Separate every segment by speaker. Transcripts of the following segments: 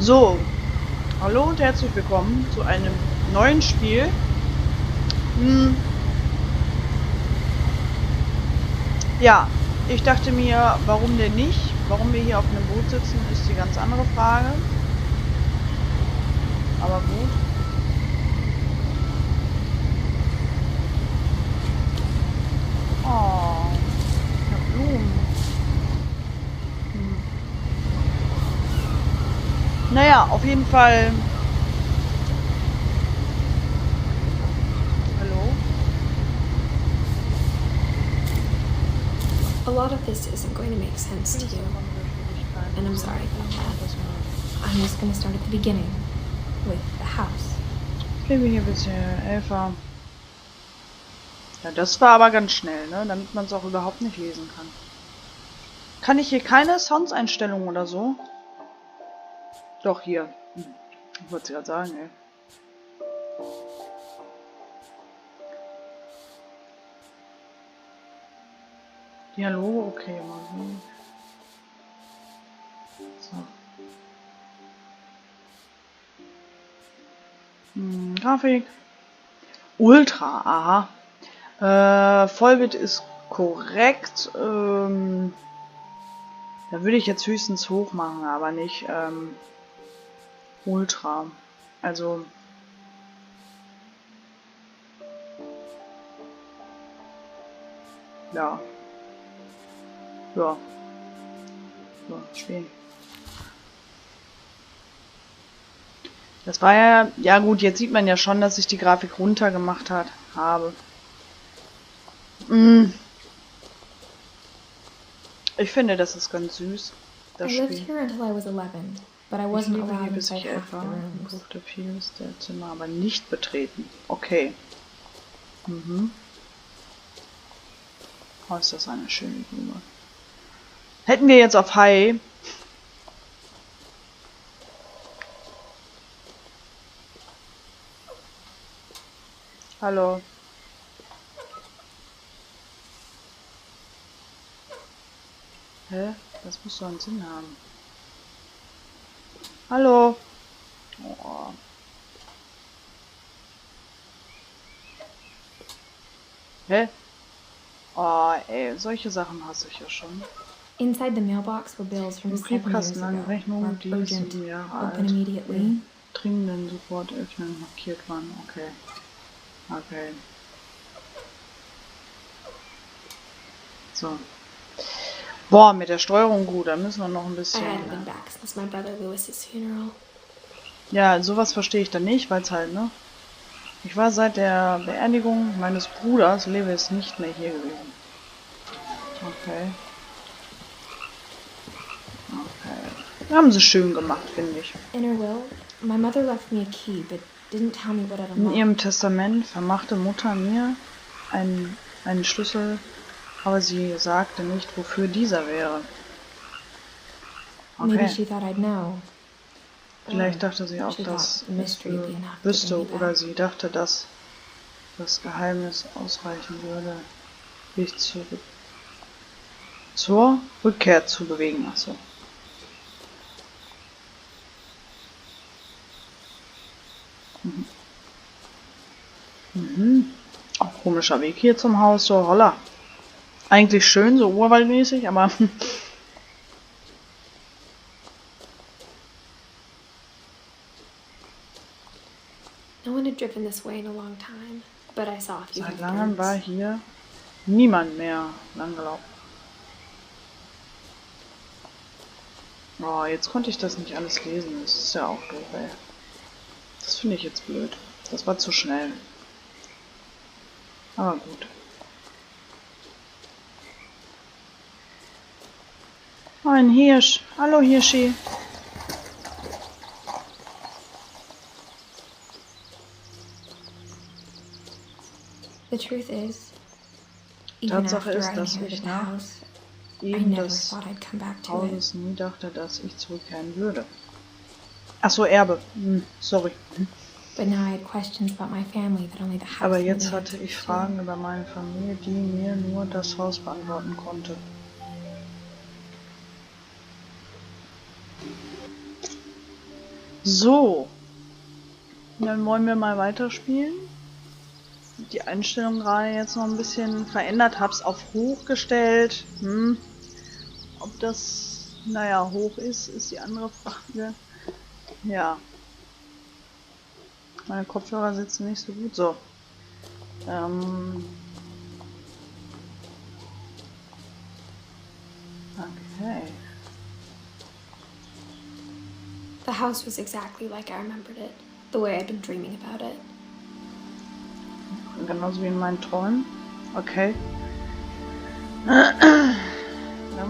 Speaker 1: So, hallo und herzlich willkommen zu einem neuen Spiel. Ja, ich dachte mir, warum denn nicht? Warum wir hier auf einem Boot sitzen, ist die ganz andere Frage. Aber gut. Oh, ich hab Blumen. Naja, auf jeden Fall. Hallo?
Speaker 2: A lot of this isn't going to make sense to you, and I'm sorry about that. I'm just going to start at the beginning, with the house.
Speaker 1: Lebe hier bisher, Elfa. Ja, das war aber ganz schnell, ne? Damit man es auch überhaupt nicht lesen kann. Kann ich hier keine Sounds-Einstellungen oder so? Doch, hier. Ich wollte es gerade sagen, ey. Dialoge, okay, mal sehen. So. Grafik. Ultra, aha. Vollbit ist korrekt. Da würde ich jetzt höchstens hoch machen, aber nicht Ultra. Also. Ja. Ja. So, spielen. Das war ja. Ja gut, jetzt sieht man ja schon, dass ich die Grafik runter gemacht habe. Ich finde, das ist ganz süß. Das
Speaker 2: I lived
Speaker 1: Spiel.
Speaker 2: here until I was 11, but I
Speaker 1: Ich
Speaker 2: wasn't
Speaker 1: lebe hier,
Speaker 2: allowed
Speaker 1: bis
Speaker 2: inside
Speaker 1: ich
Speaker 2: half the
Speaker 1: etwa
Speaker 2: rooms.
Speaker 1: durfte vieles der Zimmer aber nicht betreten. Okay. Oh, ist das eine schöne Blume. Hätten wir jetzt auf High. Hallo. Hä? Das muss doch einen Sinn haben. Hallo. Oh. Hä? Oh, ey, solche Sachen hasse ich ja schon.
Speaker 2: Inside the mailbox were bills from 7 years
Speaker 1: Briefkasten
Speaker 2: ago,
Speaker 1: an Rechnungen,
Speaker 2: marked
Speaker 1: die
Speaker 2: urgent,
Speaker 1: 7 Jahre
Speaker 2: open
Speaker 1: alt.
Speaker 2: immediately.
Speaker 1: Dringenden sofort öffnen, markiert waren. Okay. Okay. So. Boah, mit der Steuerung gut, da müssen wir noch ein
Speaker 2: I
Speaker 1: bisschen.
Speaker 2: hadn't been back since my brother Lewis's funeral.
Speaker 1: Ja, sowas verstehe ich dann nicht, weil es halt, ne? Ich war seit der Beerdigung meines Bruders Lewis nicht mehr hier gewesen. Okay. Okay. Haben sie schön gemacht, finde ich.
Speaker 2: In her will, my mother left me a key, but didn't tell me what it
Speaker 1: In
Speaker 2: unlocked.
Speaker 1: ihrem Testament vermachte Mutter mir einen Schlüssel, aber sie sagte nicht, wofür dieser wäre.
Speaker 2: Maybe
Speaker 1: Okay.
Speaker 2: she thought I'd know.
Speaker 1: Vielleicht dachte sie auch,
Speaker 2: She
Speaker 1: dass
Speaker 2: thought the mystery would be enough to
Speaker 1: wüsste,
Speaker 2: bring me
Speaker 1: oder
Speaker 2: back.
Speaker 1: sie dachte, dass das Geheimnis ausreichen würde, mich zur Rückkehr zu bewegen. Achso. Auch komischer Weg hier zum Haus, so holla. Eigentlich schön, so urwaldmäßig, aber
Speaker 2: No one had driven this way in a long time, but I saw a few
Speaker 1: seit langem war
Speaker 2: footprints.
Speaker 1: hier niemand mehr langgelaufen. Oh, jetzt konnte ich das nicht alles lesen, das ist ja auch doof, ey. Das finde ich jetzt blöd. Das war zu schnell. Aber gut. Oh, ein Hirsch. Hallo Hirschi.
Speaker 2: The truth is, even
Speaker 1: Tatsache
Speaker 2: after
Speaker 1: ist,
Speaker 2: I
Speaker 1: dass
Speaker 2: inherited
Speaker 1: ich
Speaker 2: the
Speaker 1: nach
Speaker 2: house, I
Speaker 1: eben
Speaker 2: never
Speaker 1: des
Speaker 2: thought I'd come back to it.
Speaker 1: Hauses nie dachte, dass ich zurückkehren würde. Ach so, Erbe. Sorry.
Speaker 2: But now I had questions about my family that only the house
Speaker 1: Aber
Speaker 2: knew
Speaker 1: jetzt
Speaker 2: the
Speaker 1: hatte
Speaker 2: answers
Speaker 1: ich
Speaker 2: to.
Speaker 1: Fragen über meine Familie, die mir nur das Haus beantworten konnte. So. Dann wollen wir mal weiterspielen. Die Einstellung gerade jetzt noch ein bisschen verändert. Hab's auf hoch gestellt. Ob das, naja, hoch ist die andere Frage. Ja. Meine Kopfhörer sitzen nicht so gut. So. Okay.
Speaker 2: The house was exactly like I remembered it, the way I'd been dreaming about it.
Speaker 1: Genauso wie in meinen Träumen. Okay. Dann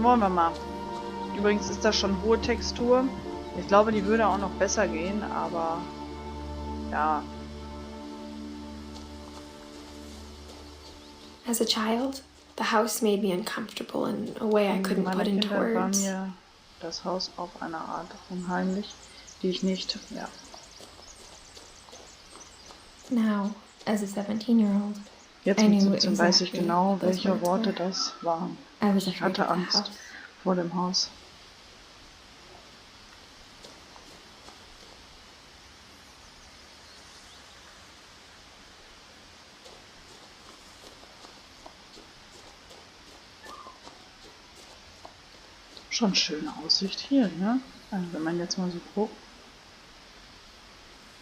Speaker 1: wollen wir mal. Übrigens ist das schon hohe Textur. Ich glaube, die würde auch noch besser gehen, aber ja.
Speaker 2: As a child, the house made me uncomfortable in a way I couldn't put into
Speaker 1: Kindheit war
Speaker 2: words.
Speaker 1: mir das Haus auf eine Art unheimlich, die ich nicht, ja.
Speaker 2: Now, as a 17-year-old,
Speaker 1: Jetzt
Speaker 2: I
Speaker 1: mit
Speaker 2: knew
Speaker 1: 17 weiß ich
Speaker 2: exactly
Speaker 1: genau,
Speaker 2: what those
Speaker 1: welche
Speaker 2: words
Speaker 1: Worte
Speaker 2: were.
Speaker 1: das waren.
Speaker 2: I was
Speaker 1: Ich
Speaker 2: afraid
Speaker 1: hatte
Speaker 2: of the
Speaker 1: Angst
Speaker 2: house.
Speaker 1: vor dem Haus. Schon schöne Aussicht hier, ne? Also wenn man jetzt mal so guckt.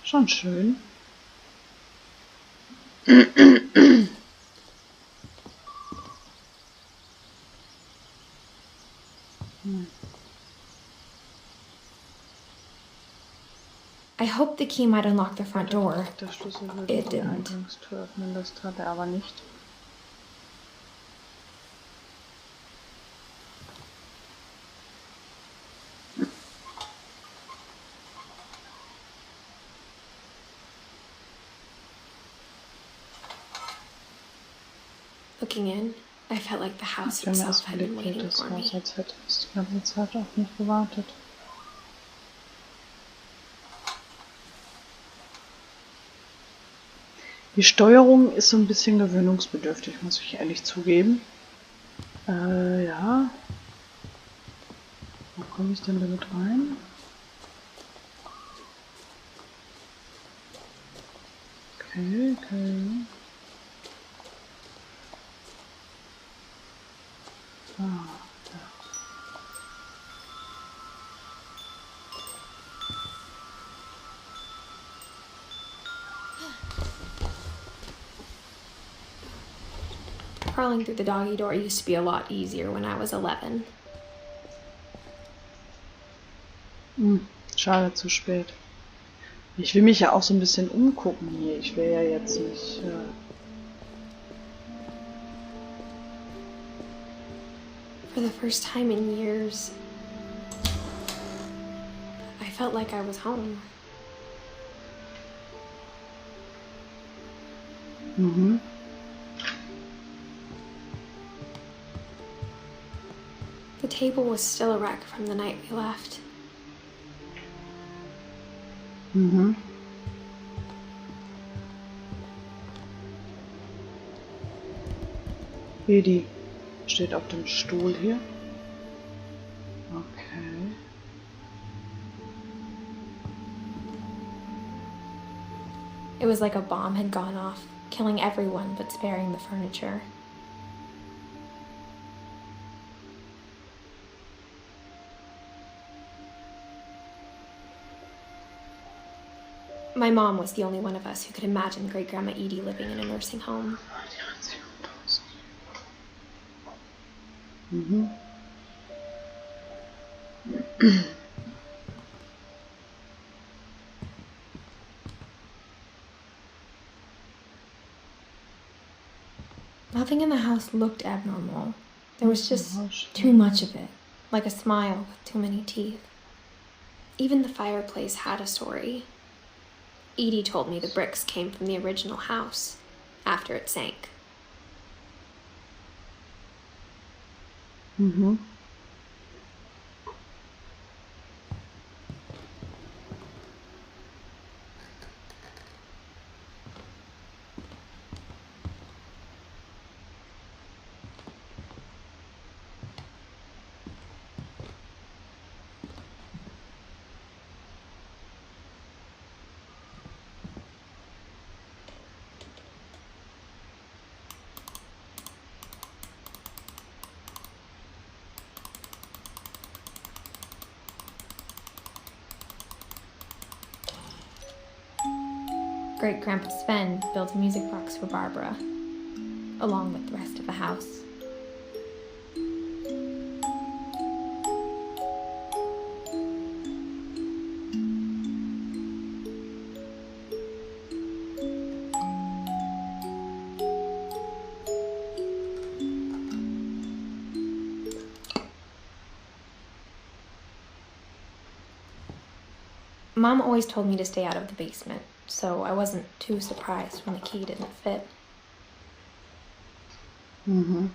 Speaker 1: Schon schön.
Speaker 2: I hoped the key might unlock the front door.
Speaker 1: Der Schlüssel würde
Speaker 2: It
Speaker 1: die
Speaker 2: didn't.
Speaker 1: Eingangstür öffnen, das tat er aber nicht.
Speaker 2: Looking in, I felt like the house
Speaker 1: Auf dem
Speaker 2: itself
Speaker 1: ersten
Speaker 2: had been
Speaker 1: Blick
Speaker 2: waiting
Speaker 1: wirkt das
Speaker 2: for
Speaker 1: Haus,
Speaker 2: me.
Speaker 1: als hätte es die ganze Zeit auf mich gewartet. Die Steuerung ist so ein bisschen gewöhnungsbedürftig, muss ich ehrlich zugeben. Ja. Wo komme ich denn damit rein? Okay. Ah, ja.
Speaker 2: Crawling through the doggy door used to be a lot easier when I was 11.
Speaker 1: Schade, zu spät. Ich will mich ja auch so ein bisschen umgucken hier. Ich will ja jetzt nicht...
Speaker 2: For the first time in years, I felt like I was home. The table was still a wreck from the night we left.
Speaker 1: Edith steht auf dem Stuhl hier. Okay.
Speaker 2: It was like a bomb had gone off, killing everyone but sparing the furniture. My mom was the only one of us who could imagine Great Grandma Edie living in a nursing home. Nothing in the house looked abnormal. There was just too much of it, like a smile with too many teeth. Even the fireplace had a story. Edie told me the bricks came from the original house, after it sank. great-grandpa Sven built a music box for Barbara, along with the rest of the house. Mom always told me to stay out of the basement, so I wasn't too surprised when the key didn't fit.
Speaker 1: Mhm.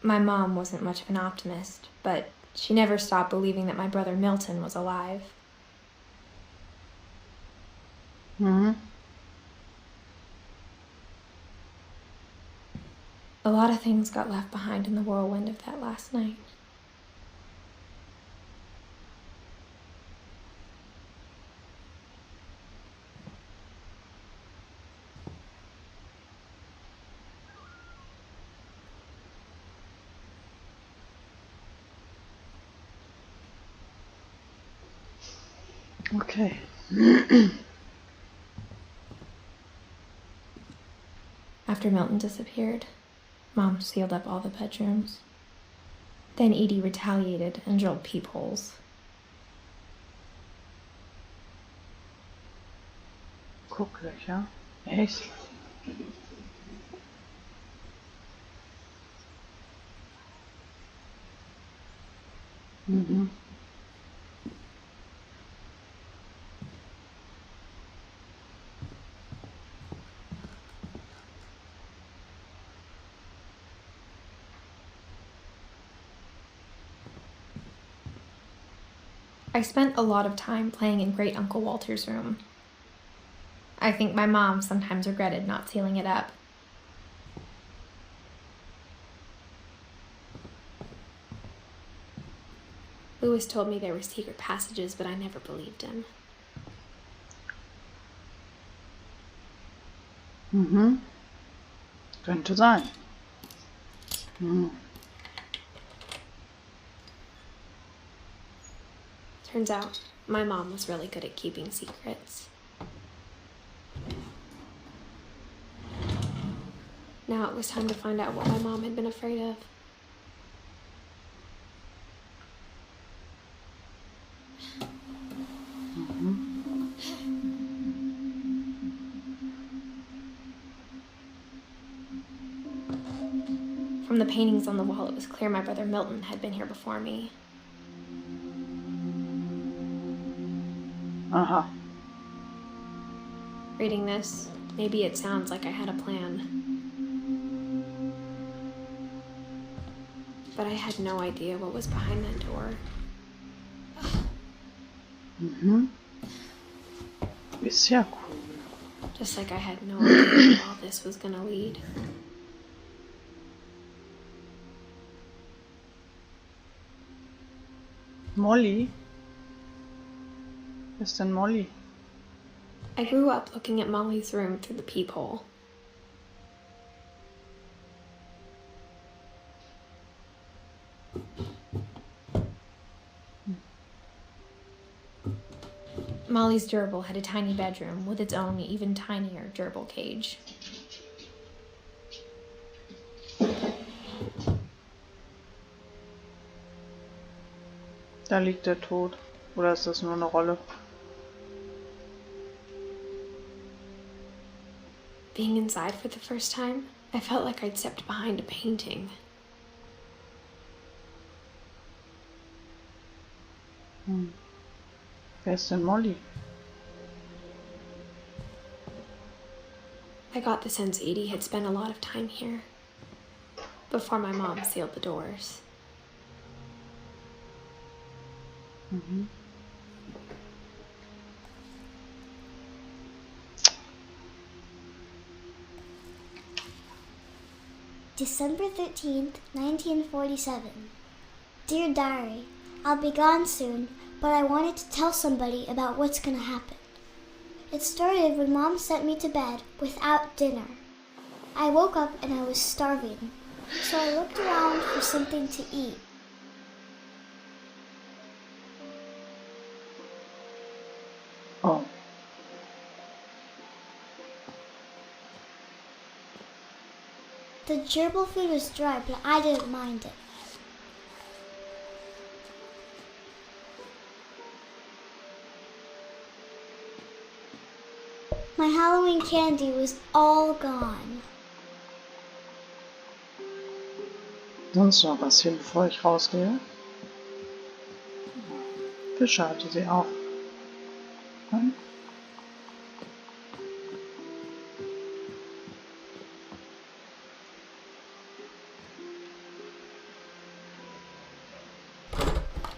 Speaker 2: My mom wasn't much of an optimist, but she never stopped believing that my brother Milton was alive.
Speaker 1: Mhm.
Speaker 2: A lot of things got left behind in the whirlwind of that last night.
Speaker 1: Okay.
Speaker 2: After Milton disappeared, Mom sealed up all the bedrooms. Then Edie retaliated and drilled peepholes.
Speaker 1: Gucklöcher. Echt? Mhm.
Speaker 2: I spent a lot of time playing in Great Uncle Walter's room. I think my mom sometimes regretted not sealing it up. Louis told me there were secret passages, but I never believed him.
Speaker 1: Mhm. Könnte sein. Mhm.
Speaker 2: Turns out, my mom was really good at keeping secrets. Now it was time to find out what my mom had been afraid of. From the paintings on the wall, it was clear my brother Milton had been here before me.
Speaker 1: Aha.
Speaker 2: Reading this, maybe it sounds like I had a plan. But I had no idea what was behind that door.
Speaker 1: Mhm. Ist ja cool.
Speaker 2: Just like I had no idea where all this was gonna lead.
Speaker 1: Molly? Wer ist denn Molly?
Speaker 2: I grew up looking at Molly's room through the peephole. Molly's gerbil had a tiny bedroom with its own even tinier gerbil cage.
Speaker 1: Da liegt er tot. Oder ist das nur eine Rolle?
Speaker 2: Being inside for the first time, I felt like I'd stepped behind a painting.
Speaker 1: Wer ist denn Molly?
Speaker 2: I got the sense Edie had spent a lot of time here, before my mom sealed the doors.
Speaker 1: Mhm.
Speaker 3: December 13th, 1947. Dear Diary, I'll be gone soon, but I wanted to tell somebody about what's gonna happen. It started when Mom sent me to bed without dinner. I woke up and I was starving, so I looked around for something to eat.
Speaker 1: Oh.
Speaker 3: The gerbil food was dry, but I didn't mind it. My Halloween candy was all gone.
Speaker 1: Sonst noch was hier, bevor ich rausgehe? Fische hatte sie auch. Hm?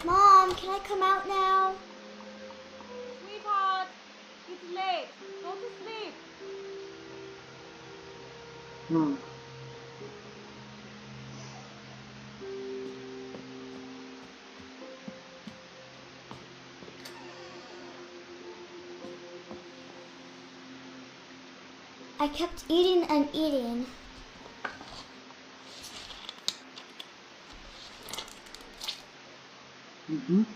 Speaker 3: Mom, can I come out now?
Speaker 4: Sweetheart, it's late. Go to sleep.
Speaker 1: Hm.
Speaker 3: I kept eating and eating.
Speaker 1: Mhm.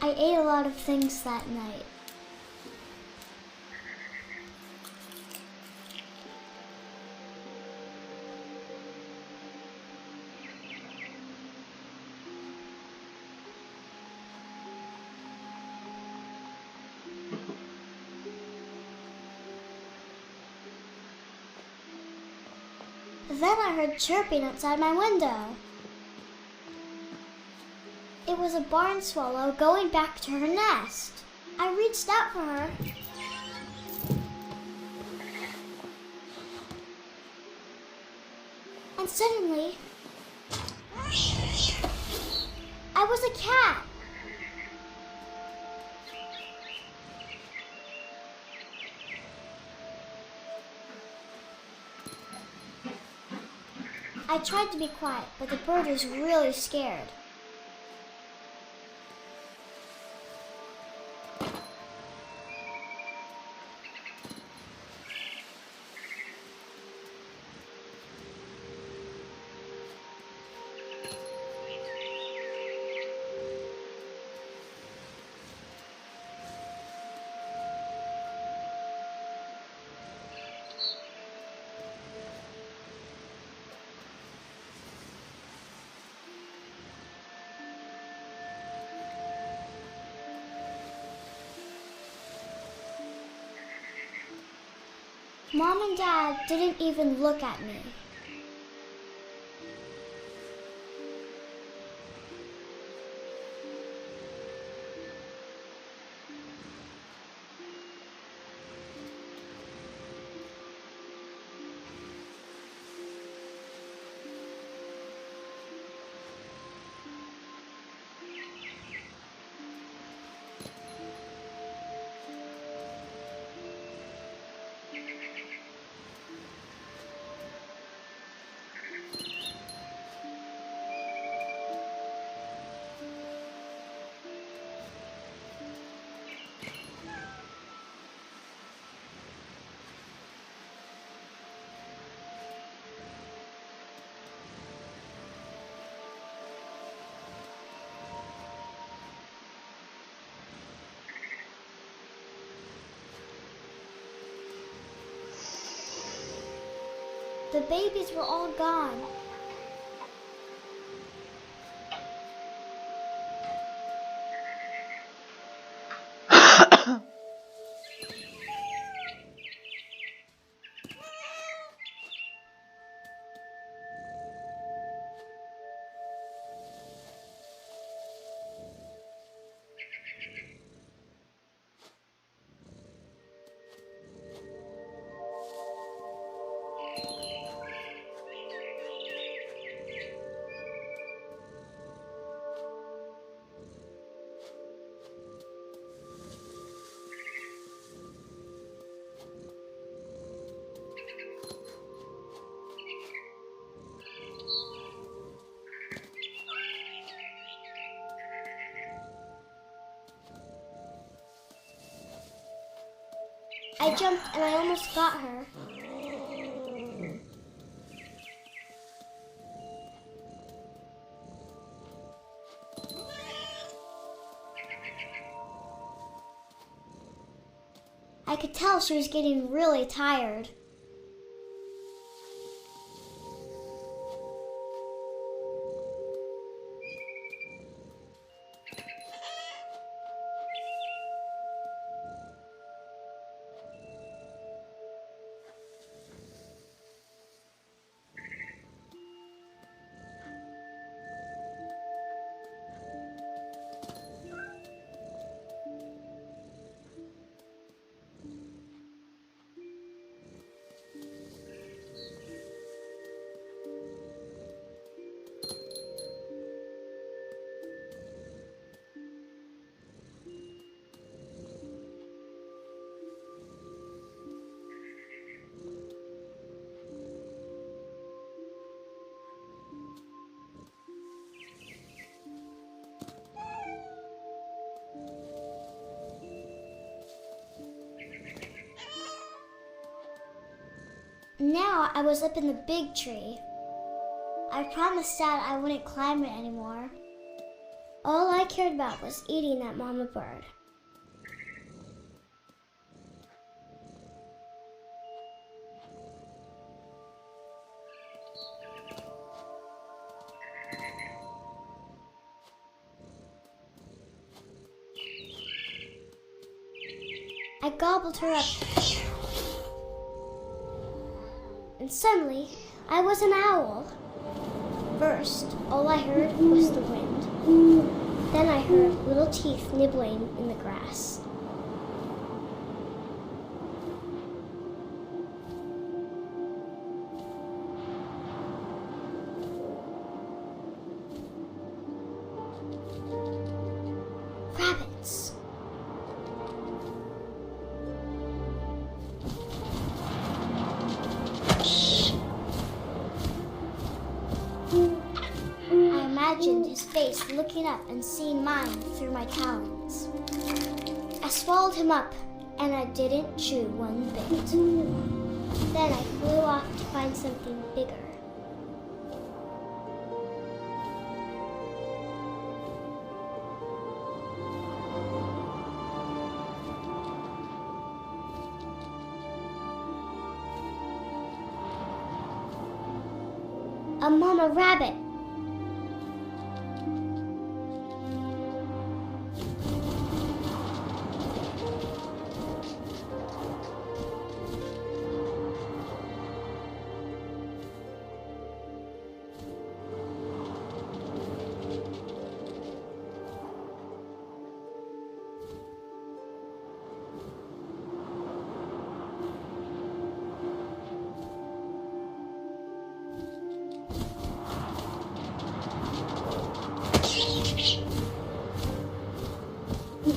Speaker 3: I ate a lot of things that night. Then I heard chirping outside my window. It was a barn swallow going back to her nest. I reached out for her. And suddenly, I was a cat. I tried to be quiet, but the bird was really scared. Mom and Dad didn't even look at me. The babies were all gone. I jumped and I almost got her. I could tell she was getting really tired. Now I was up in the big tree. I promised Dad I wouldn't climb it anymore. All I cared about was eating that mama bird. I gobbled her up. And suddenly, I was an owl. First, all I heard was the wind. Then I heard little teeth nibbling in the grass. Rabbits. I imagined his face looking up and seeing mine through my talons. I swallowed him up, and I didn't chew one bit. Then I flew off to find something bigger. A mama rabbit.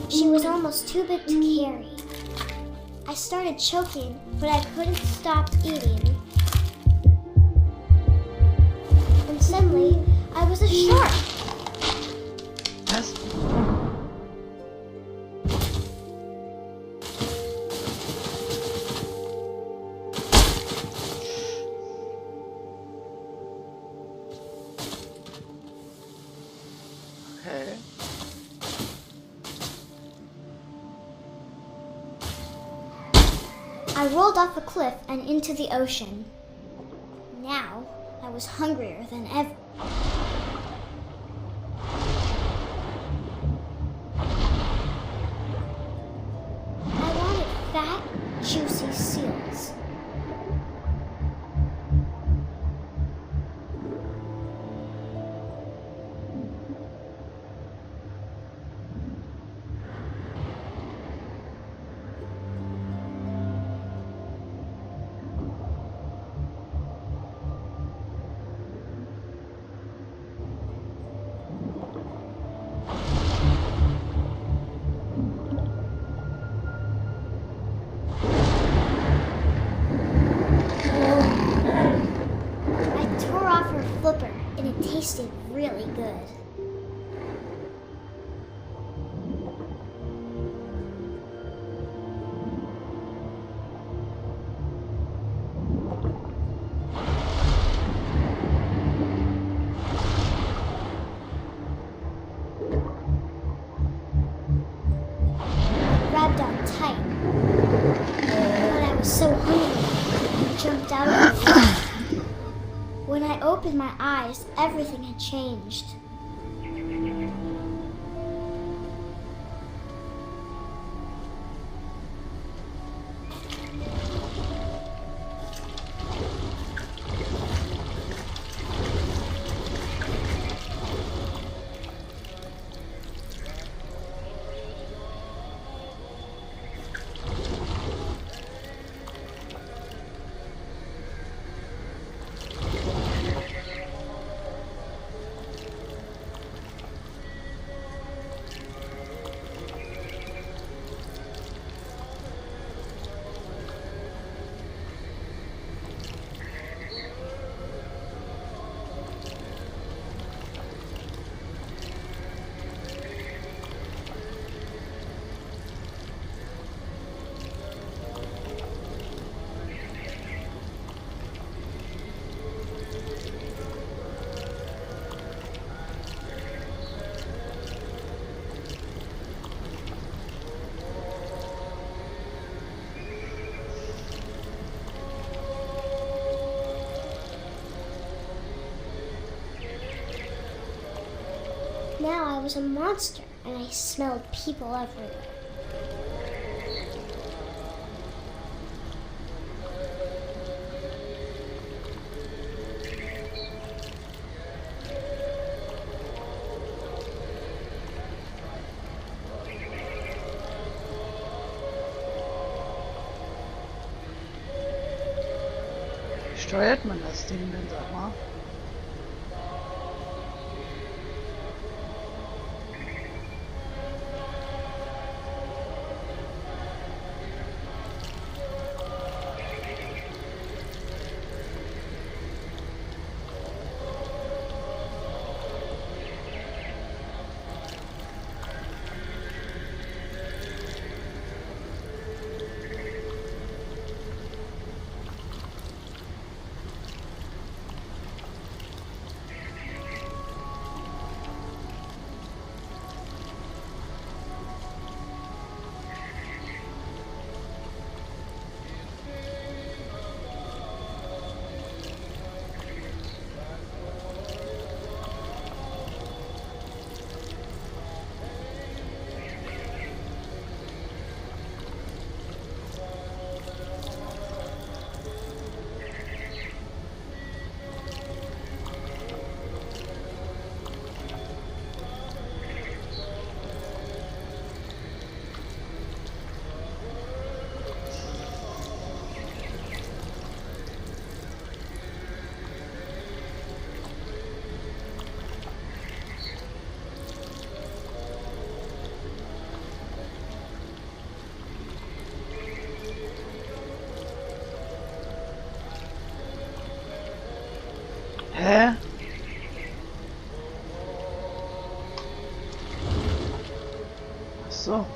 Speaker 3: She was almost too big to carry. I started choking, but I couldn't stop eating. And suddenly, I was a shark.
Speaker 1: Was? Okay.
Speaker 3: I rolled off a cliff and into the ocean. Now, I was hungrier than ever. I wanted fat, juicy seals. jumped out of the water. When I opened my eyes, everything had changed. Now I was a monster, and I smelled people everywhere.
Speaker 1: Wie steuert man das Ding denn, sag mal? Hä? Ach so.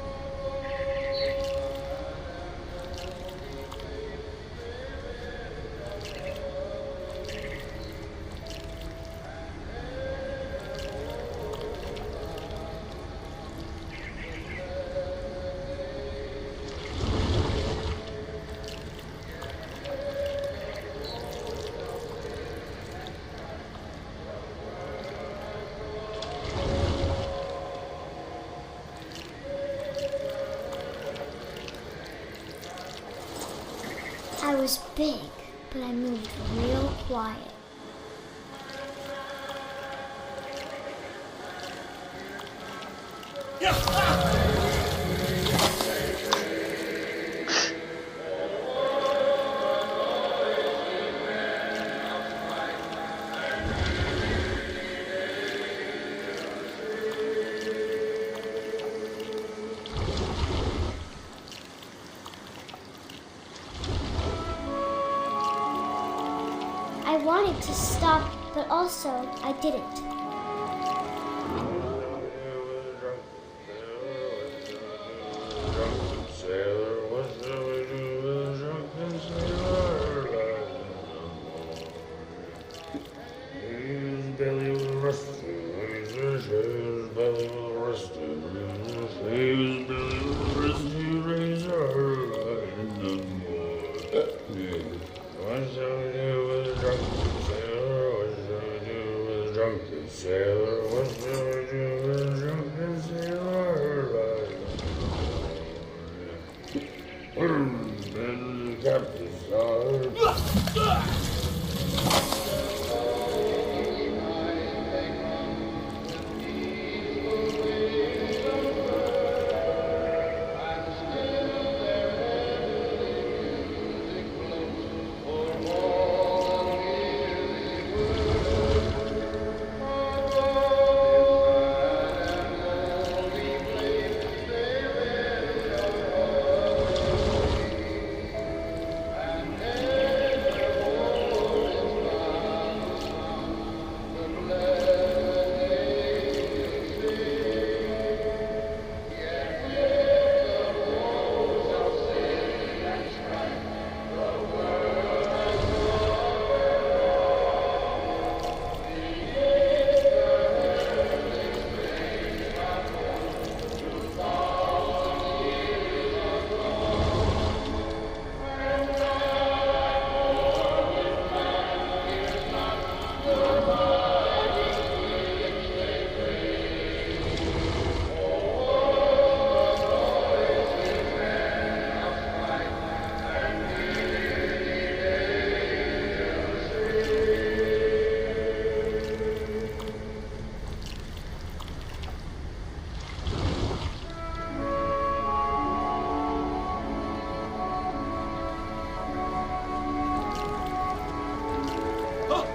Speaker 3: I was big, but I moved real quiet. I wanted to stop, but also I didn't.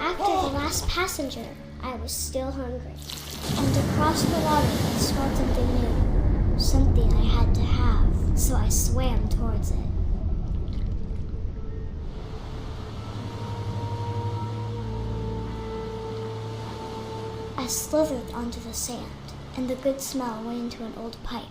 Speaker 3: After the last passenger, I was still hungry. And across the water, I smelled something new. Something I had to have, so I swam towards it. I slithered onto the sand, and the good smell went into an old pipe.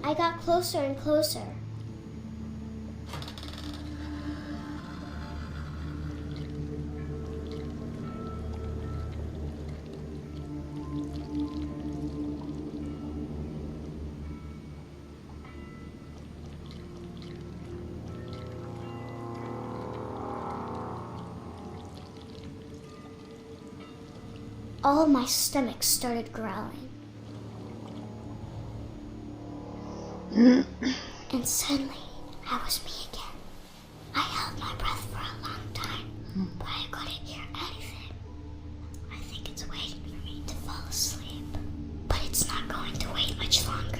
Speaker 3: I got closer and closer. All of my stomach started growling. And suddenly, I was me again. I held my breath for a long time, but I couldn't hear anything. I think it's waiting for me to fall asleep. But it's not going to wait much longer.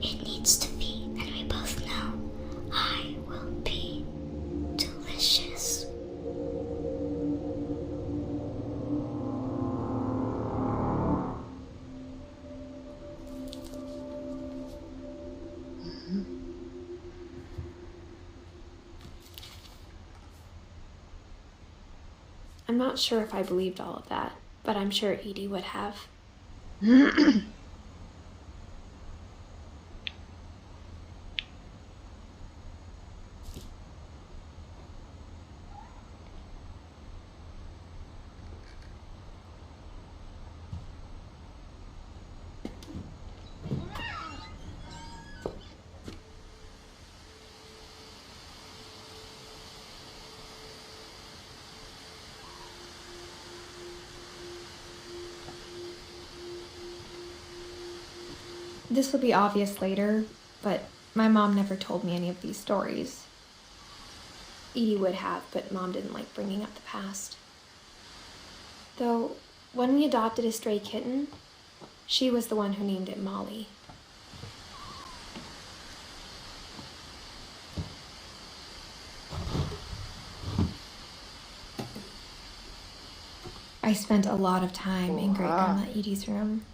Speaker 3: It needs to be, and we both know I will be delicious.
Speaker 2: I'm not sure if I believed all of that, but I'm sure Edie would have. This will be obvious later, but my mom never told me any of these stories. Edie would have, but Mom didn't like bringing up the past. Though, when we adopted a stray kitten, she was the one who named it Molly. I spent a lot of time in Great Grandma Edie's room.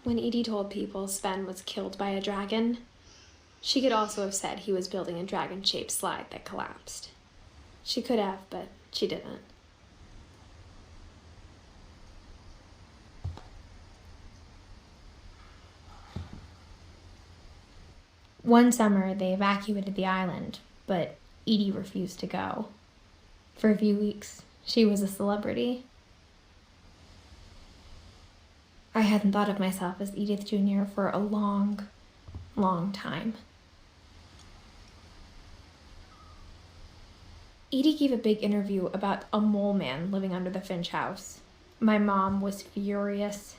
Speaker 2: When Edie told people Sven was killed by a dragon, she could also have said he was building a dragon-shaped slide that collapsed. She could have, but she didn't. One summer, they evacuated the island, but Edie refused to go. For a few weeks, she was a celebrity. I hadn't thought of myself as Edith Jr. for a long, long time. Edie gave a big interview about a mole man living under the Finch house. My mom was furious.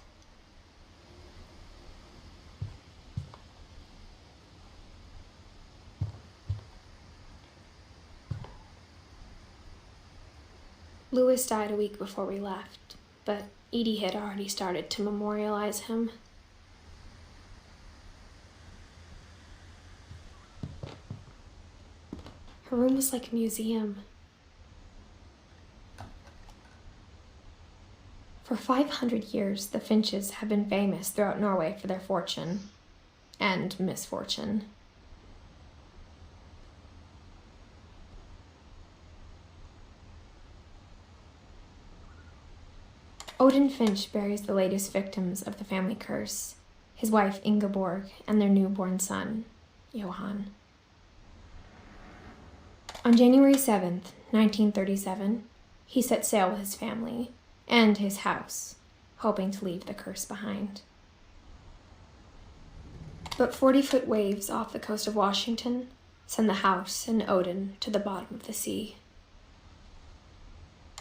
Speaker 2: Louis died a week before we left, but Edie had already started to memorialize him. Her room was like a museum. For 500 years, the Finches have been famous throughout Norway for their fortune and misfortune. Odin Finch buries the latest victims of the family curse, his wife Ingeborg and their newborn son, Johan. On January 7th, 1937, he set sail with his family and his house, hoping to leave the curse behind. But 40-foot waves off the coast of Washington send the house and Odin to the bottom of the sea.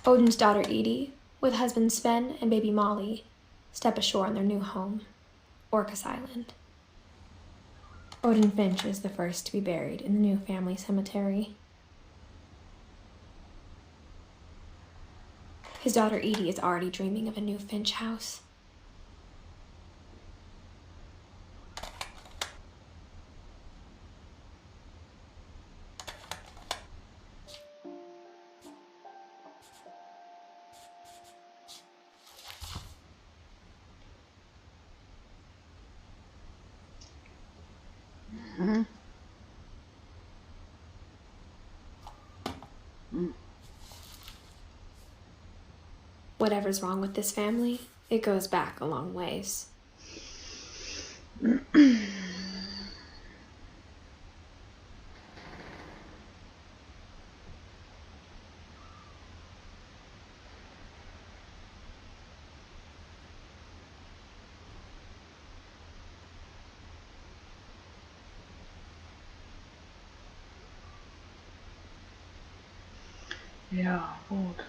Speaker 2: Odin's daughter Edie, with husband Sven and baby Molly, step ashore on their new home, Orcas Island. Odin Finch is the first to be buried in the new family cemetery. His daughter Edie is already dreaming of a new Finch house. Whatever's wrong with this family, it goes back a long ways.
Speaker 1: Ja, gut.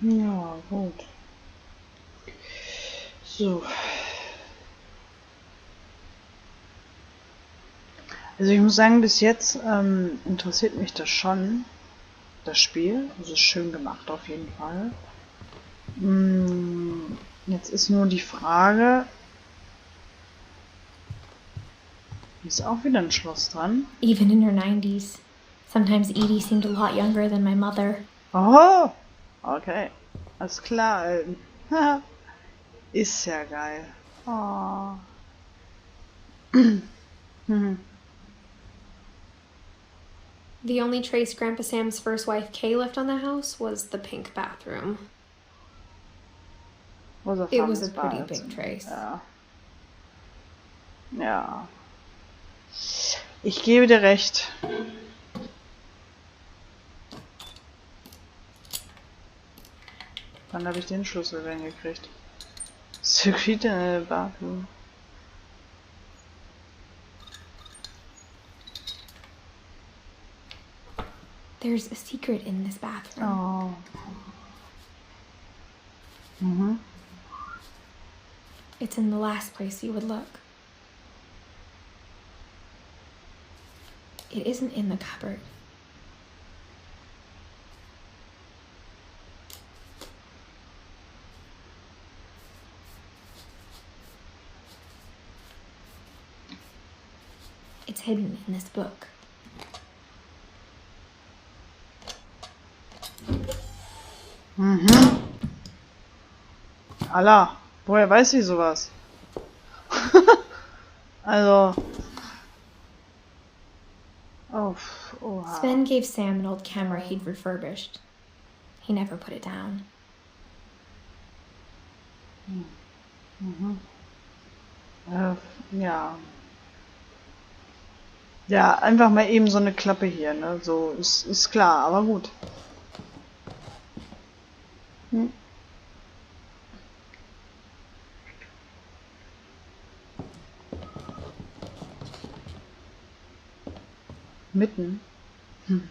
Speaker 1: Ja, gut. So. Also ich muss sagen, bis jetzt interessiert mich das schon, das Spiel. Also ist schön gemacht auf jeden Fall. Jetzt ist nur die Frage, ist auch wieder ein Schloss dran.
Speaker 2: Even in her 90s. Sometimes Edie seemed a lot younger than my mother.
Speaker 1: Oh, okay. Alles klar, Alten. Ist ja geil. Oh.
Speaker 2: The only trace Grandpa Sam's first wife Kay left on the house was the pink bathroom. It was a pretty big trace.
Speaker 1: Ja. Ja. Ich gebe dir recht. Wann habe ich den Schlüssel denn gekriegt? Secret in the bathroom.
Speaker 2: There's a secret in this bathroom.
Speaker 1: Oh.
Speaker 2: It's in the last place you would look. It isn't in the cupboard. It's hidden in this book.
Speaker 1: Mhm. Allah, woher weiß sie sowas? Also. Oh, oha.
Speaker 2: Sven gave Sam an old camera he'd refurbished. He never put it down.
Speaker 1: Mhm. Ja. Ja, einfach mal eben so eine Klappe hier, ne? So, ist klar, aber gut. Hm. Mitten. Hm.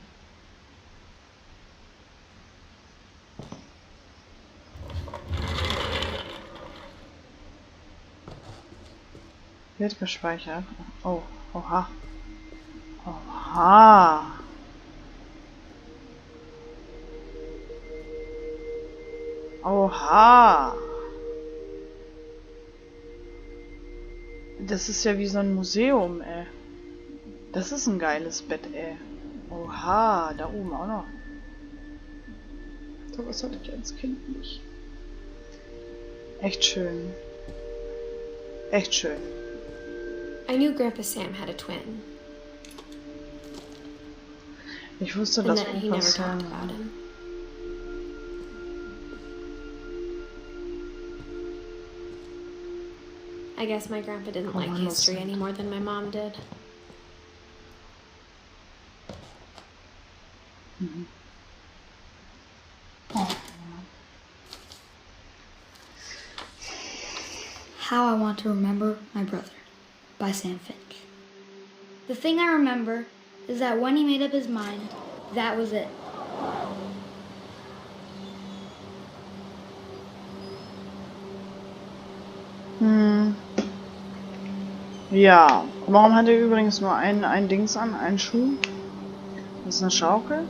Speaker 1: Wird gespeichert. Oh, oha. Oha. Oha. Das ist ja wie so ein Museum, ey. Das ist ein geiles Bett, ey. Oha, da oben auch noch. So was hatte ich als Kind nicht. Echt schön. Echt schön.
Speaker 2: I knew Grandpa Sam had a twin,
Speaker 1: Ich wusste,
Speaker 2: and
Speaker 1: dass
Speaker 2: that he
Speaker 1: Opa
Speaker 2: never
Speaker 1: Sam...
Speaker 2: talked about him. I guess my grandpa didn't like history any more than my mom did.
Speaker 1: Mhm. Oh.
Speaker 5: How I Want to Remember My Brother by Sam Finch. The thing I remember is that when he made up his mind, that was it.
Speaker 1: Hm. Ja. Warum hat er übrigens nur ein Dings an? Einen Schuh? Das ist eine Schaukel?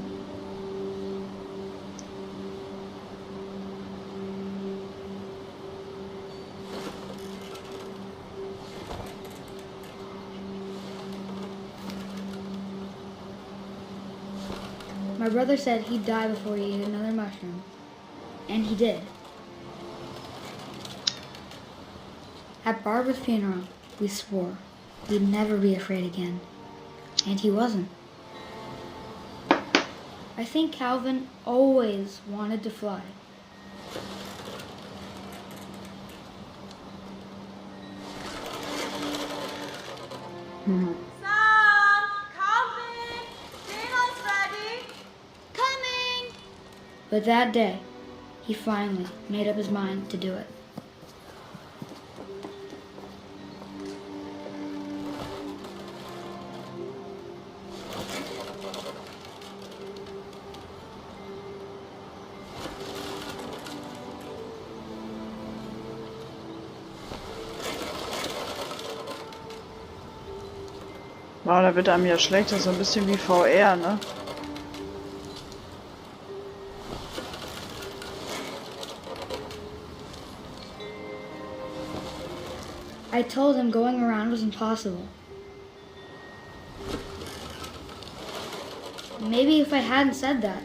Speaker 5: My brother said he'd die before he ate another mushroom. And he did. At Barbara's funeral, we swore we'd never be afraid again. And he wasn't. I think Calvin always wanted to fly.
Speaker 1: Mhm.
Speaker 4: Sam! Calvin! Dinner's ready!
Speaker 3: Coming!
Speaker 5: But that day, he finally made up his mind to do it.
Speaker 1: Wow, da wird einem ja schlecht. Das ist so ein bisschen wie VR, ne?
Speaker 5: I told him going around was impossible. Maybe if I hadn't said that,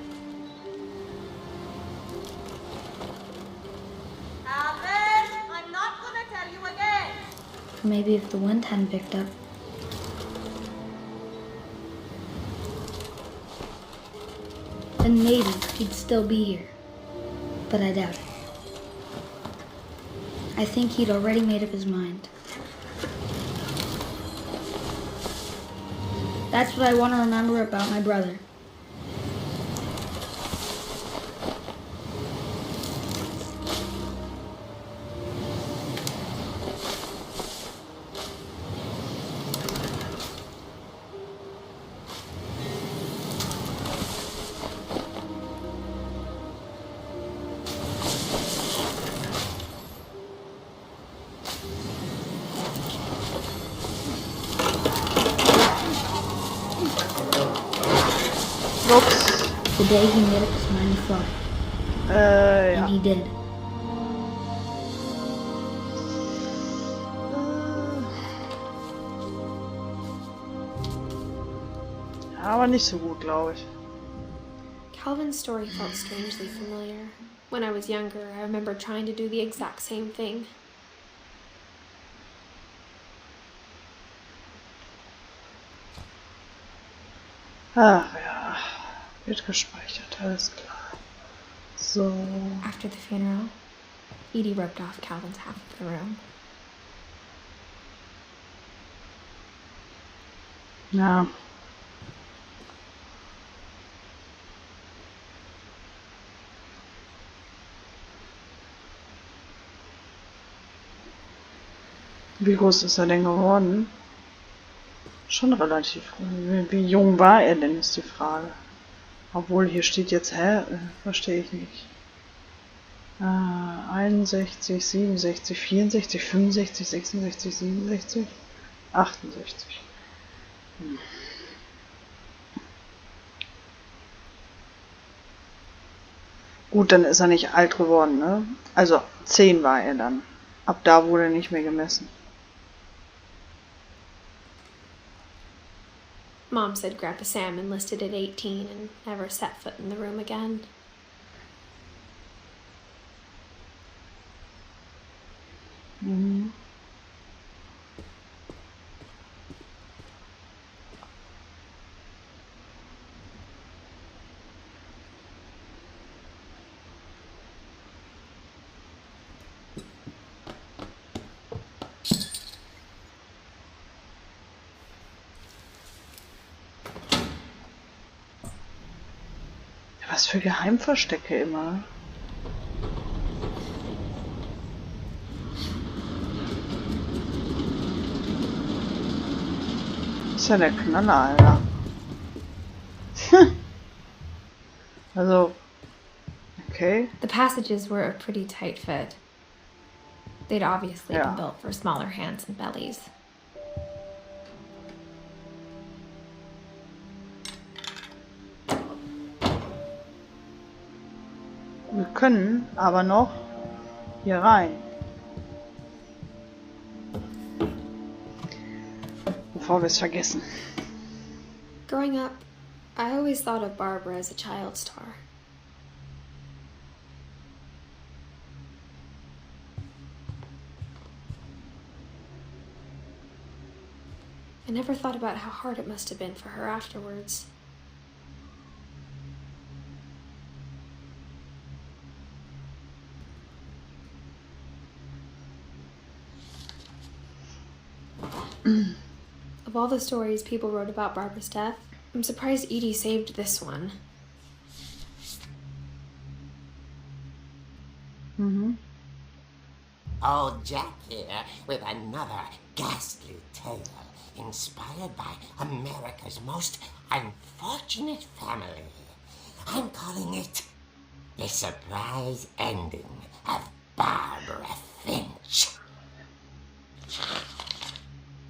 Speaker 4: Calvin! I'm not gonna tell you again!
Speaker 5: maybe if the wind hadn't picked up, then maybe he'd still be here. But I doubt it. I think he'd already made up his mind. That's what I want to remember about my brother.
Speaker 1: Ups.
Speaker 5: The day he made up his mind to fly.
Speaker 1: Ja.
Speaker 5: And he did.
Speaker 1: Aber nicht so gut, glaube ich.
Speaker 2: Calvin's story felt strangely familiar. When I was younger, I remember trying to do the exact same thing.
Speaker 1: Ach ja. Wird gespeichert, alles klar. So.
Speaker 2: After the funeral, Edie roped off Calvin's half of the room.
Speaker 1: Ja. Wie groß ist er denn geworden? Schon relativ. Wie jung war er denn, ist die Frage. Obwohl, hier steht jetzt, verstehe ich nicht. 61, 67, 64, 65, 66, 67, 68. Gut, dann ist er nicht alt geworden, ne? Also 10 war er dann. Ab da wurde nicht mehr gemessen.
Speaker 2: Mom said Grandpa Sam enlisted at 18 and never set foot in the room again.
Speaker 1: Mhm. Was für Geheimverstecke immer. Ist ja der Knaller, Alter. Also, okay.
Speaker 2: The passages were a pretty tight fit. They'd obviously been built for smaller hands and bellies.
Speaker 1: Wir können aber noch hier rein. Bevor wir es vergessen.
Speaker 2: Growing up, I always thought of Barbara as a child star. I never thought about how hard it must have been for her afterwards. Of all the stories people wrote about Barbara's death, I'm surprised Edie saved this one.
Speaker 6: Old Jack here with another ghastly tale inspired by America's most unfortunate family. I'm calling it The Surprise Ending of Barbara Finch.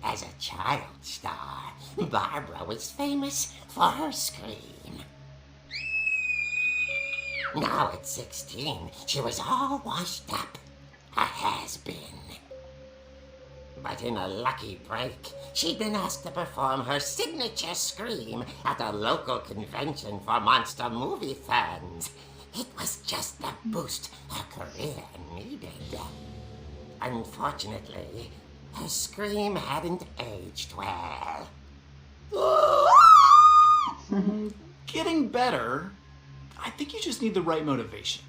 Speaker 6: As a child star, Barbara was famous for her scream. Now at 16, she was all washed up, a has-been. But in a lucky break, she'd been asked to perform her signature scream at a local convention for monster movie fans. It was just the boost her career needed. Unfortunately, her scream hadn't aged well.
Speaker 7: Getting better. I think you just need the right motivation.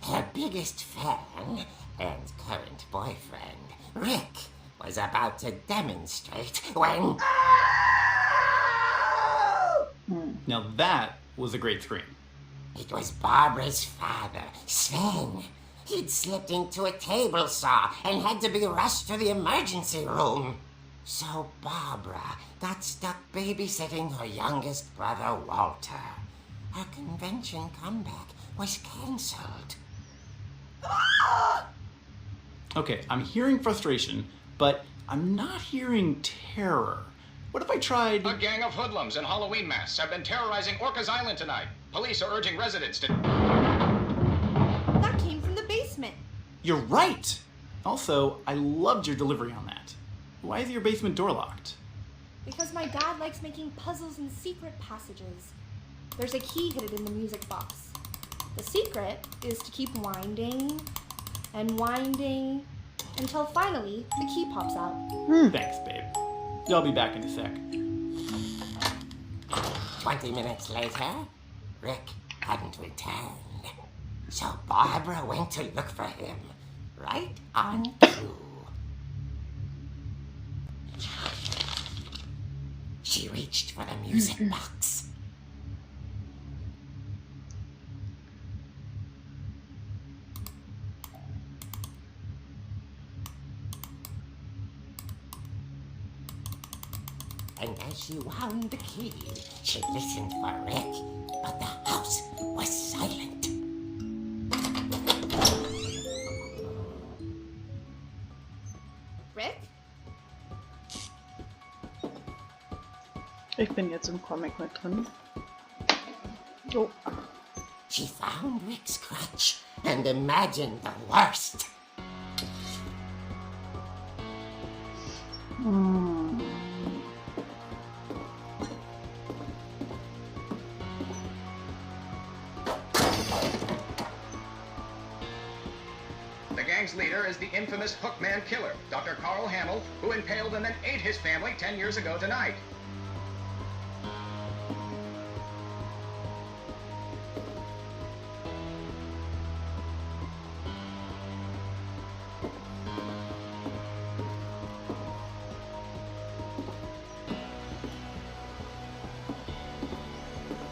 Speaker 6: Her biggest fan and current boyfriend, Rick, was about to demonstrate when...
Speaker 7: Now that was a great scream.
Speaker 6: It was Barbara's father, Sven. He'd slipped into a table saw and had to be rushed to the emergency room. So Barbara got stuck babysitting her youngest brother, Walter. Her convention comeback was cancelled.
Speaker 7: Okay, I'm hearing frustration, but I'm not hearing terror. What if I tried...
Speaker 8: A gang of hoodlums in Halloween masks have been terrorizing Orcas Island tonight. Police are urging residents to...
Speaker 4: That came from the basement.
Speaker 7: You're right! Also, I loved your delivery on that. Why is your basement door locked?
Speaker 4: Because my dad likes making puzzles and secret passages. There's a key hidden in the music box. The secret is to keep winding and winding until finally the key pops out.
Speaker 7: Thanks, babe. I'll be back in a sec.
Speaker 6: 20 minutes later, Rick hadn't returned. So Barbara went to look for him. Right on cue. She reached for the music box. And as she wound the key, she listened for Rick, but the house was silent.
Speaker 4: Rick?
Speaker 1: Ich bin jetzt im Comic mit drin. Oh.
Speaker 6: She found Rick's crutch and imagined the worst.
Speaker 8: The gang's leader is the infamous Hookman killer, Dr. Carl Hamill, who impaled and then ate his family 10 years ago tonight.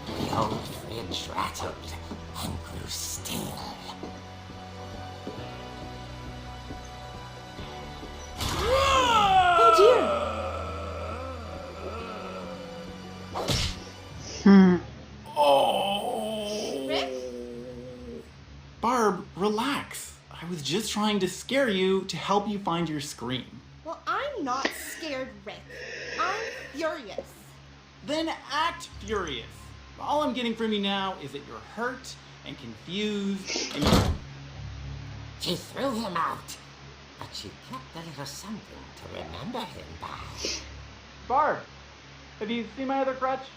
Speaker 6: The old fridge rattled and grew still.
Speaker 4: Oh dear!
Speaker 7: Oh.
Speaker 4: Rick?
Speaker 7: Barb, relax. I was just trying to scare you to help you find your scream.
Speaker 4: Well, I'm not scared, Rick. I'm furious.
Speaker 7: Then act furious. All I'm getting from you now is that you're hurt and confused and you're...
Speaker 6: She threw him out, but she kept a little something to remember him by.
Speaker 7: Barb, have you seen my other crutch?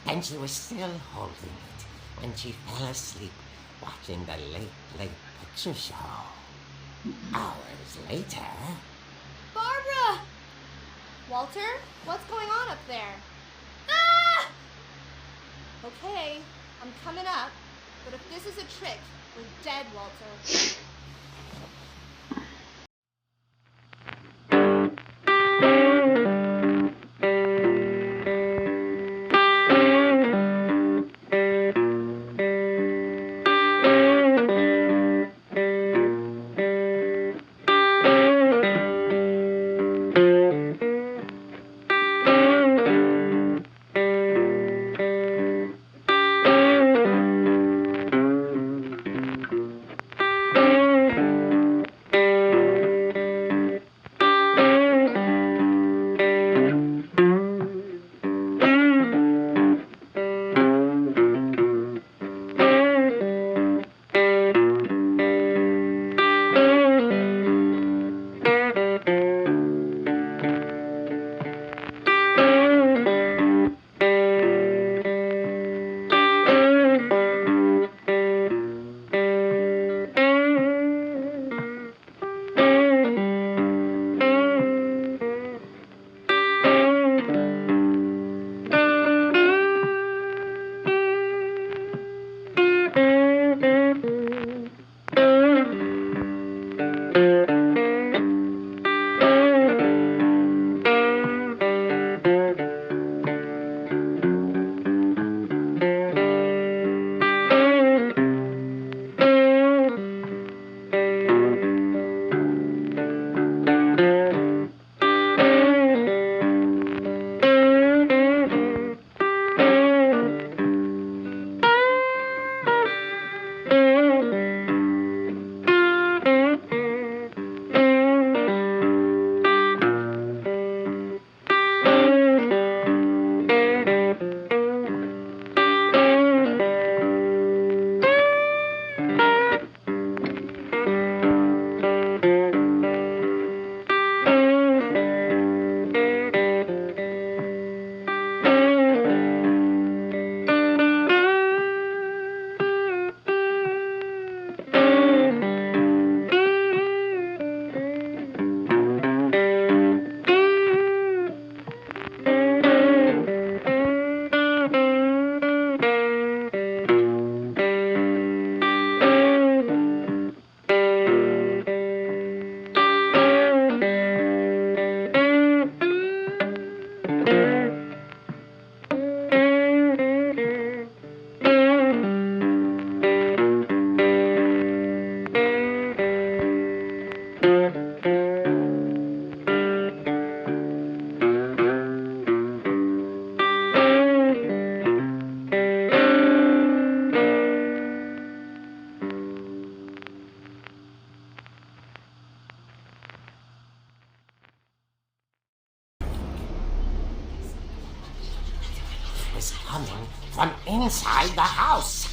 Speaker 6: And she was still holding it when she fell asleep watching the late picture show. Hours later...
Speaker 4: Barbara! Walter, what's going on up there? Ah! Okay, I'm coming up, but if this is a trick, we're dead, Walter.
Speaker 6: was coming from inside the house.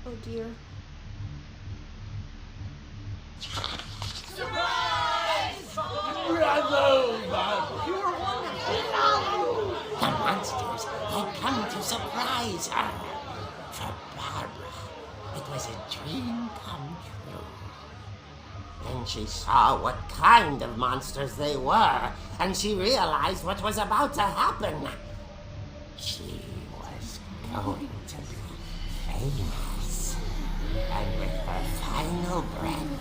Speaker 4: Oh dear.
Speaker 6: The monsters had come to surprise her. For Barbara, it was a dream come true. Then she saw what kind of monsters they were, and she realized what was about to happen. She was going to be famous. And with her final breath,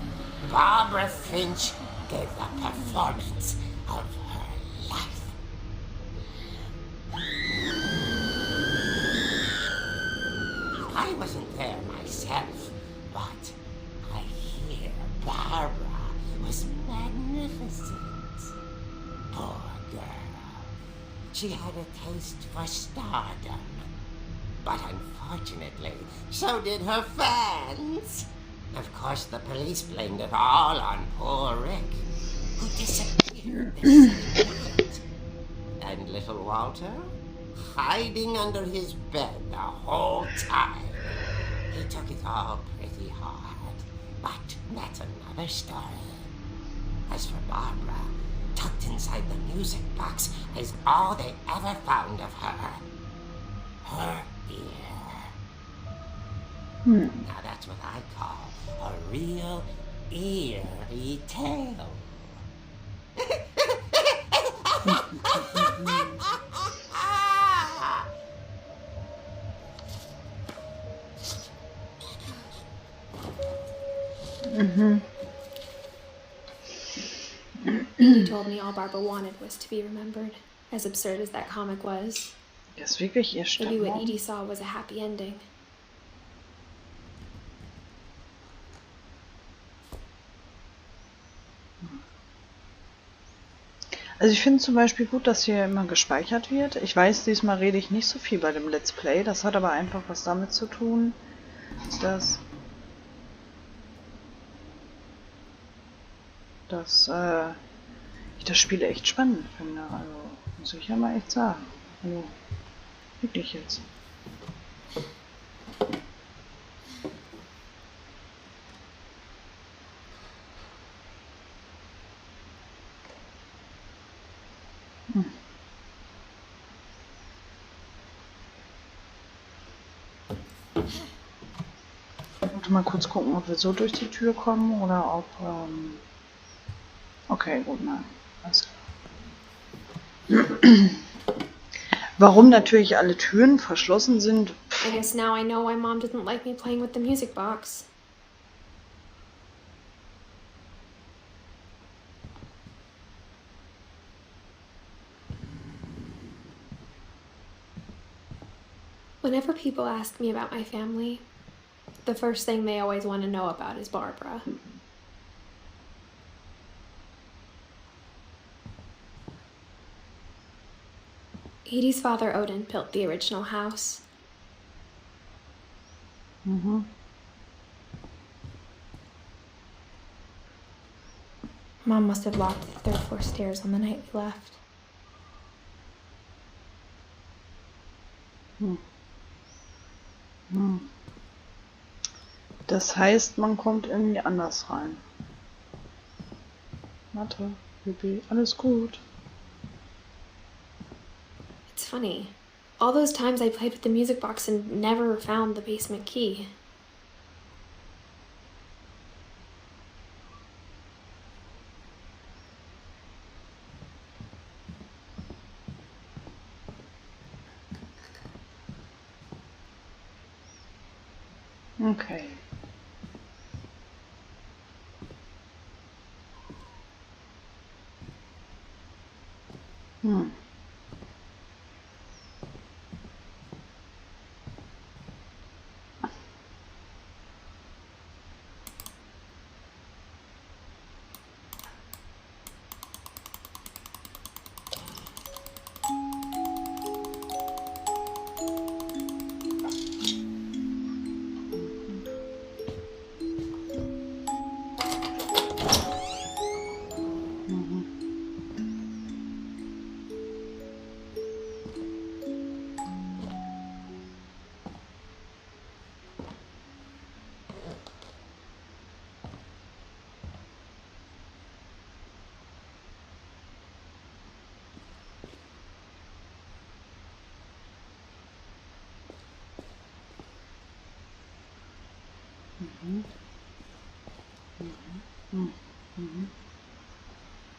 Speaker 6: Barbara Finch gave the performance of her life. I wasn't there myself, but I hear Barbara was magnificent. Poor girl. She had a taste for stardom. But unfortunately, so did her fans. Of course, the police blamed it all on poor Rick, who disappeared the same night. And little Walter, hiding under his bed the whole time. He took it all pretty hard, but that's another story. As for Barbara, tucked inside the music box is all they ever found of her. Her ear. Now that's what I call a real eerie tale.
Speaker 2: Edie told me all Barbara wanted was to be remembered, as absurd as that comic was.
Speaker 1: Das ist wirklich ihr
Speaker 2: Maybe what
Speaker 1: Stammbaum.
Speaker 2: Edie saw was a happy ending.
Speaker 1: Also ich finde zum Beispiel gut, dass hier immer gespeichert wird. Ich weiß, diesmal rede ich nicht so viel bei dem Let's Play. Das hat aber einfach was damit zu tun, dass ich das Spiel echt spannend finde. Also muss ich ja mal echt sagen. Also wirklich jetzt. Mal kurz gucken, ob wir so durch die Tür kommen oder ob... Okay, gut, nein. Alles klar. Warum natürlich alle Türen verschlossen sind?
Speaker 2: I guess now I know why Mom didn't like me playing with the music box. Whenever people ask me about my family, the first thing they always want to know about is Barbara. Edie's father, Odin, built the original house. Mom must have locked the third floor stairs on the night we left.
Speaker 1: Das heißt, man kommt irgendwie anders rein. Warte, Baby, alles gut.
Speaker 2: It's funny. All those times I played with the music box and never found the basement key.
Speaker 1: Okay.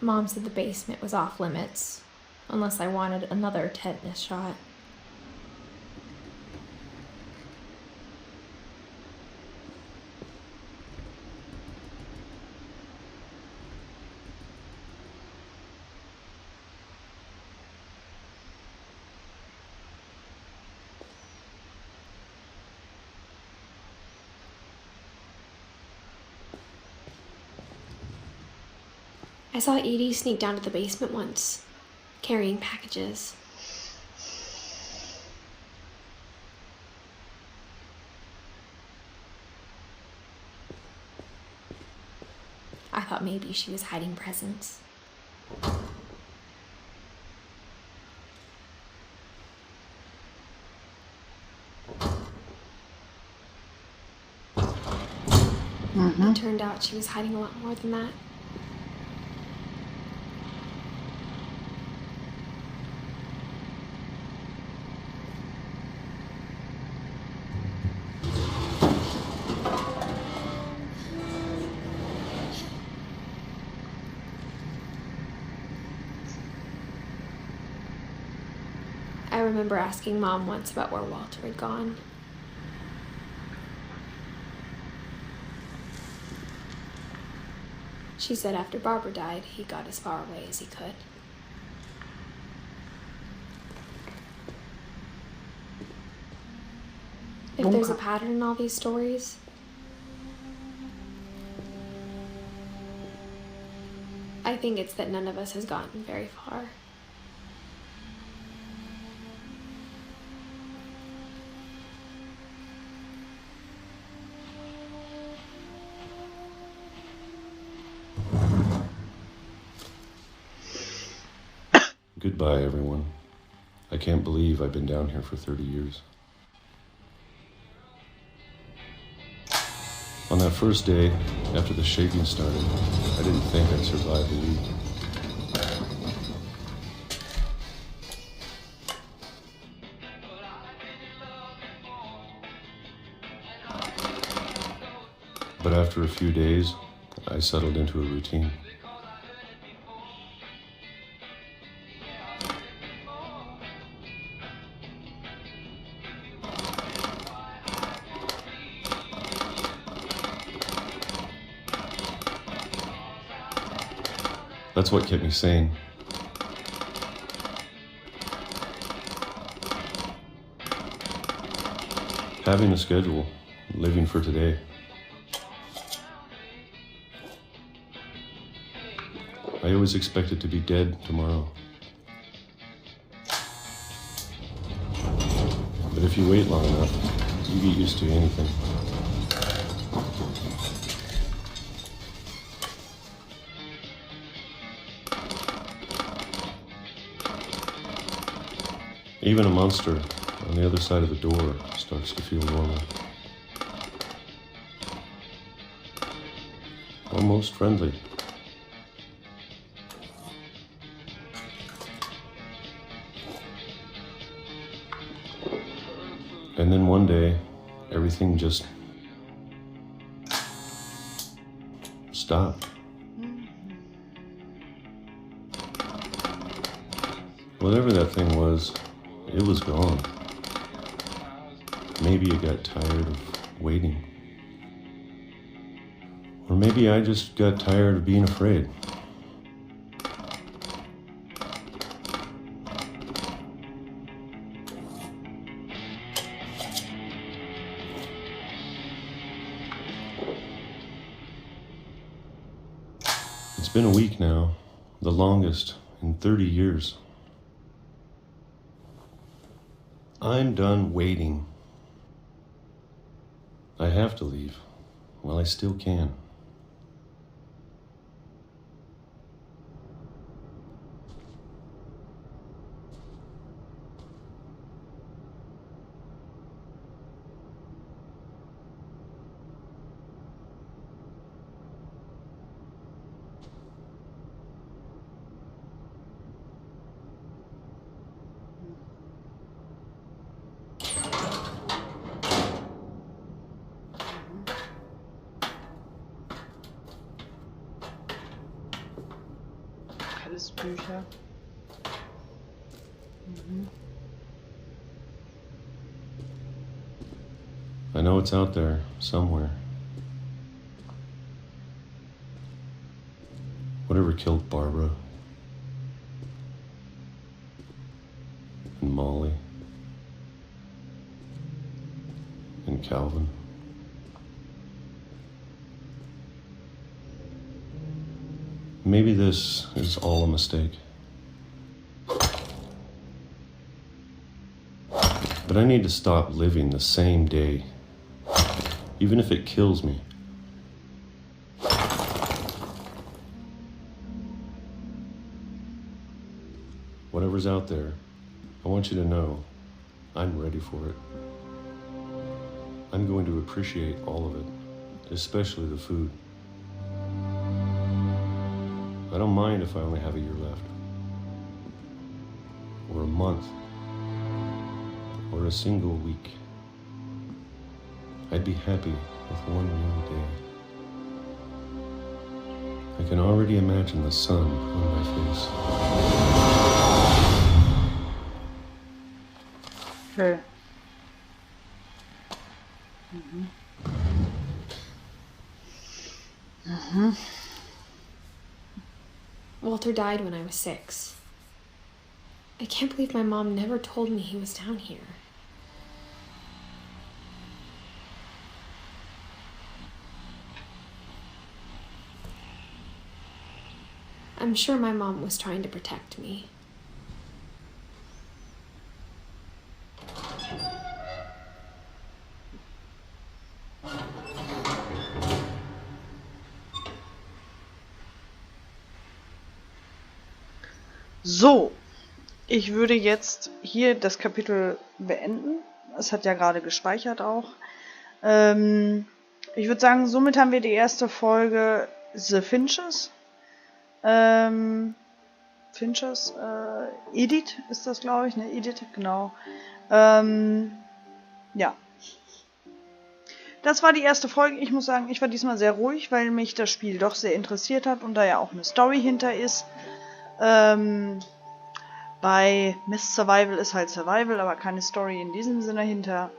Speaker 2: Mom said the basement was off limits, unless I wanted another tetanus shot. I saw Edie sneak down to the basement once, carrying packages. I thought maybe she was hiding presents. It turned out she was hiding a lot more than that. I remember asking Mom once about where Walter had gone. She said after Barbara died, he got as far away as he could. If there's a pattern in all these stories, I think it's that none of us has gotten very far.
Speaker 9: Goodbye, everyone. I can't believe I've been down here for 30 years. On that first day, after the shaking started, I didn't think I'd survive a week. But after a few days, I settled into a routine. That's what kept me sane. Having a schedule, living for today. I always expected to be dead tomorrow. But if you wait long enough, you get used to anything. Even a monster on the other side of the door starts to feel normal. Almost friendly. And then one day, everything just stopped. Whatever that thing was, it was gone. Maybe it got tired of waiting. Or maybe I just got tired of being afraid. It's been a week now, the longest in 30 years. I'm done waiting. I have to leave while I still can.
Speaker 1: Alles Bücher.
Speaker 9: I know it's out there, somewhere. Whatever killed Barbara. And Molly. And Calvin. Maybe this is all a mistake. But I need to stop living the same day, even if it kills me. Whatever's out there, I want you to know I'm ready for it. I'm going to appreciate all of it, especially the food. I don't mind if I only have a year left, or a month, or a single week. I'd be happy with one new day. I can already imagine the sun on my face.
Speaker 1: Okay.
Speaker 2: Walter died when I was 6. I can't believe my mom never told me he was down here. I'm sure my mom was trying to protect me.
Speaker 1: So, ich würde jetzt hier das Kapitel beenden. Es hat ja gerade gespeichert auch. Ich würde sagen, somit haben wir die erste Folge The Finches. Edith ist das, glaube ich, ne? Edith, genau. Ja. Das war die erste Folge. Ich muss sagen, ich war diesmal sehr ruhig, weil mich das Spiel doch sehr interessiert hat und da ja auch eine Story hinter ist. Bei Miss Survival ist halt Survival, aber keine Story in diesem Sinne hinter.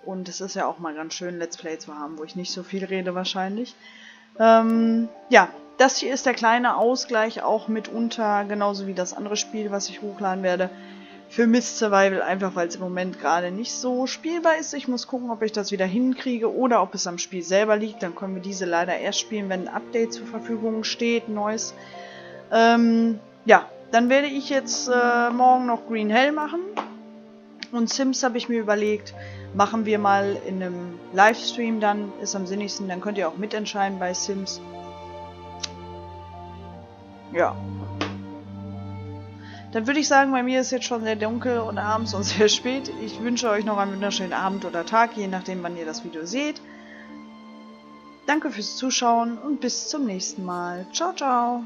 Speaker 1: Und es ist ja auch mal ganz schön, Let's Play zu haben, wo ich nicht so viel rede wahrscheinlich. Ja, das hier ist der kleine Ausgleich auch mitunter, genauso wie das andere Spiel, was ich hochladen werde, für Miss Survival, einfach weil es im Moment gerade nicht so spielbar ist. Ich muss gucken, ob ich das wieder hinkriege oder ob es am Spiel selber liegt. Dann können wir diese leider erst spielen, wenn ein Update zur Verfügung steht, neues. Ja, dann werde ich jetzt morgen noch Green Hell machen. Und Sims habe ich mir überlegt, machen wir mal in einem Livestream dann, ist am sinnigsten, dann könnt ihr auch mitentscheiden bei Sims. Ja. Dann würde ich sagen, bei mir ist jetzt schon sehr dunkel und abends und sehr spät. Ich wünsche euch noch einen wunderschönen Abend oder Tag, je nachdem, wann ihr das Video seht. Danke fürs Zuschauen und bis zum nächsten Mal. Ciao, ciao.